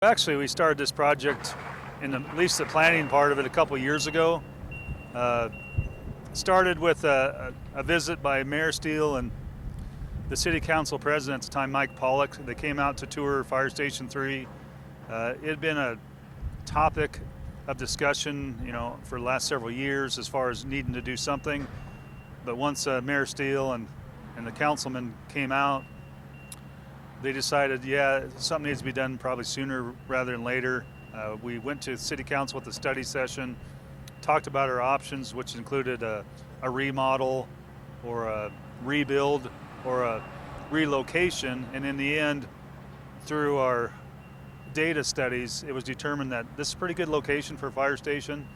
Actually, we started this project at least the planning part of it a couple years ago. Started with a visit by Mayor Steele and the City Council President at the time, Mike Pollock. They came out to tour Fire Station 3. It had been a topic of discussion, for the last several years as far as needing to do something. But once Mayor Steele and the councilmen came out, they decided, something needs to be done probably sooner rather than later. We went to City Council with a study session, talked about our options, which included a remodel or a rebuild or a relocation. And in the end, through our data studies, it was determined that this is a pretty good location for a fire station.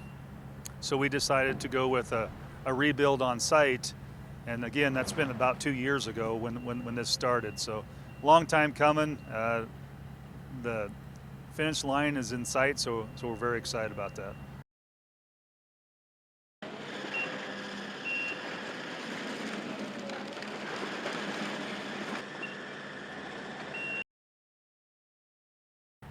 So we decided to go with a rebuild on site. And again, that's been about 2 years ago when this started. So long time coming. The finish line is in sight, so we're very excited about that.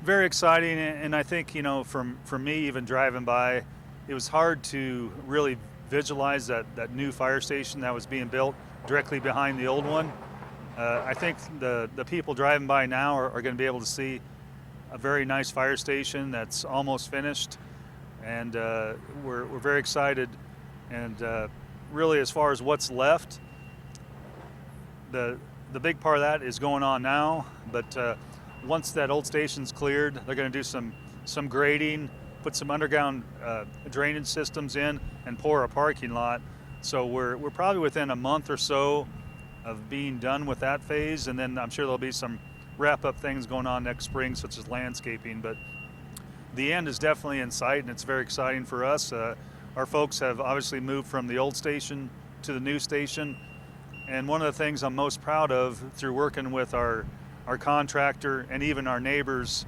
Very exciting, and I think, for me, even driving by, it was hard to really visualize that new fire station that was being built directly behind the old one. I think the people driving by now are going to be able to see a very nice fire station that's almost finished, and we're very excited. And really, as far as what's left, the big part of that is going on now. But once that old station's cleared, they're going to do some grading, put some underground drainage systems in, and pour a parking lot. So we're probably within a month or so of being done with that phase, and then I'm sure there'll be some wrap-up things going on next spring, such as landscaping. But the end is definitely in sight, and it's very exciting for us. Our folks have obviously moved from the old station to the new station, and one of the things I'm most proud of through working with our contractor and even our neighbors,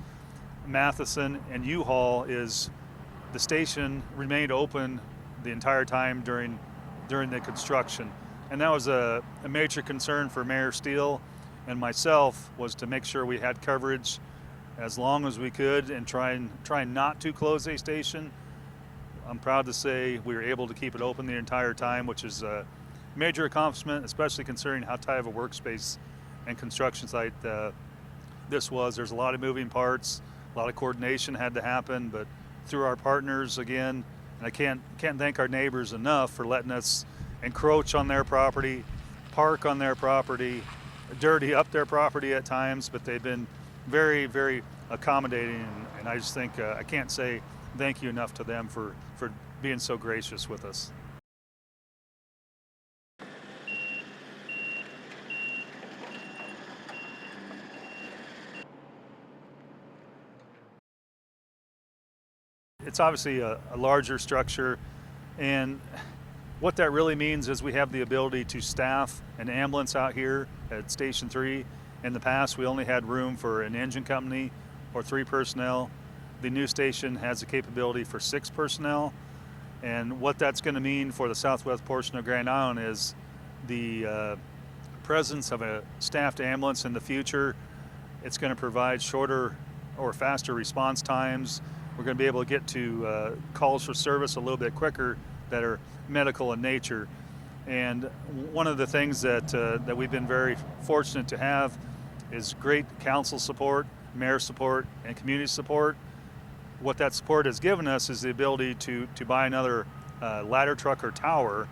Matheson and U-Haul, is the station remained open the entire time during the construction. And that was a major concern for Mayor Steele and myself, was to make sure we had coverage as long as we could and try not to close a station. I'm proud to say we were able to keep it open the entire time, which is a major accomplishment, especially considering how tight of a workspace and construction site this was. There's a lot of moving parts, a lot of coordination had to happen, but through our partners again, and I can't thank our neighbors enough for letting us encroach on their property, park on their property, dirty up their property at times, but they've been very, very accommodating, and I just think I can't say thank you enough to them for being so gracious with us. It's obviously a larger structure, and what that really means is we have the ability to staff an ambulance out here at Station 3. In the past, we only had room for an engine company or 3 personnel. The new station has the capability for 6 personnel, and what that's going to mean for the southwest portion of Grand Island is the presence of a staffed ambulance in the future. It's going to provide shorter or faster response times. We're going to be able to get to calls for service a little bit quicker that are medical in nature. And one of the things that we've been very fortunate to have is great council support, mayor support, and community support. What that support has given us is the ability to buy another ladder truck or tower.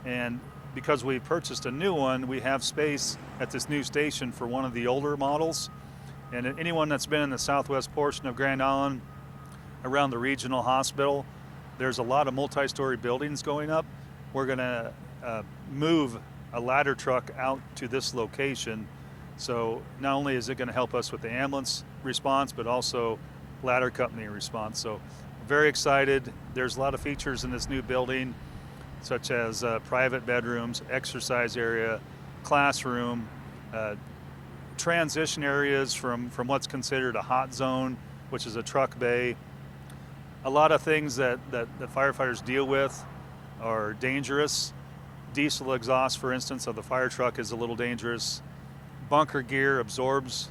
And because we purchased a new one, we have space at this new station for one of the older models. And anyone that's been in the southwest portion of Grand Island, around the regional hospital, there's a lot of multi-story buildings going up. We're going to move a ladder truck out to this location. So not only is it going to help us with the ambulance response, but also ladder company response. So very excited. There's a lot of features in this new building, such as private bedrooms, exercise area, classroom, transition areas from what's considered a hot zone, which is a truck bay. A lot of things that firefighters deal with are dangerous. Diesel exhaust, for instance, of the fire truck is a little dangerous. Bunker gear absorbs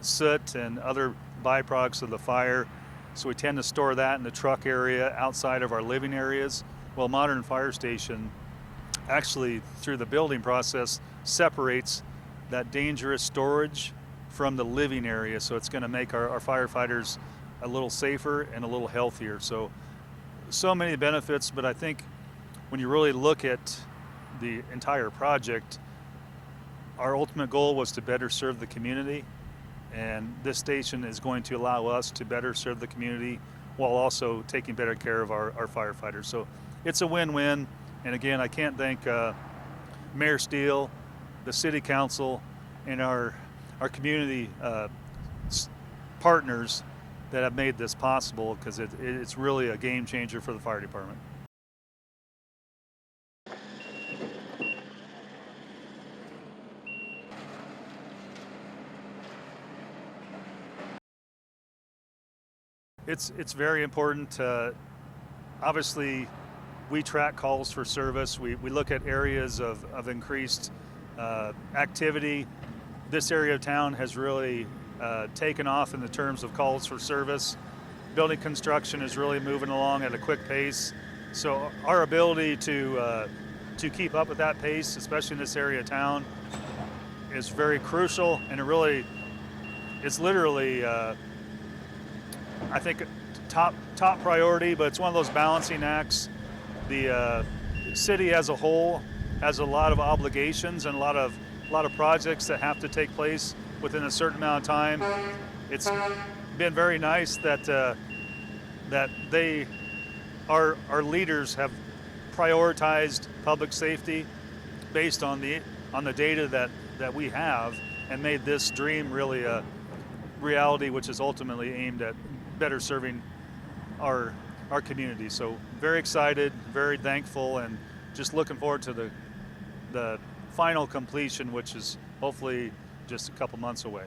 soot and other byproducts of the fire. So we tend to store that in the truck area outside of our living areas. Well, modern fire station actually, through the building process, separates that dangerous storage from the living area. So it's going to make our firefighters a little safer and a little healthier. So many benefits, but I think when you really look at the entire project, our ultimate goal was to better serve the community, and this station is going to allow us to better serve the community while also taking better care of our firefighters. So it's a win-win, and again, I can't thank Mayor Steele, the City Council, and our community partners that have made this possible, because it's really a game changer for the fire department. It's very important. Obviously, we track calls for service. We look at areas of increased activity. This area of town has really taken off in the terms of calls for service. Building construction is really moving along at a quick pace. So our ability to keep up with that pace, especially in this area of town, is very crucial, and it's literally I think top priority, but it's one of those balancing acts. The city as a whole has a lot of obligations and a lot of projects that have to take place within a certain amount of time. It's been very nice that our leaders have prioritized public safety based on the data that we have, and made this dream really a reality, which is ultimately aimed at better serving our community. So very excited, very thankful, and just looking forward to the final completion, which is hopefully just a couple months away.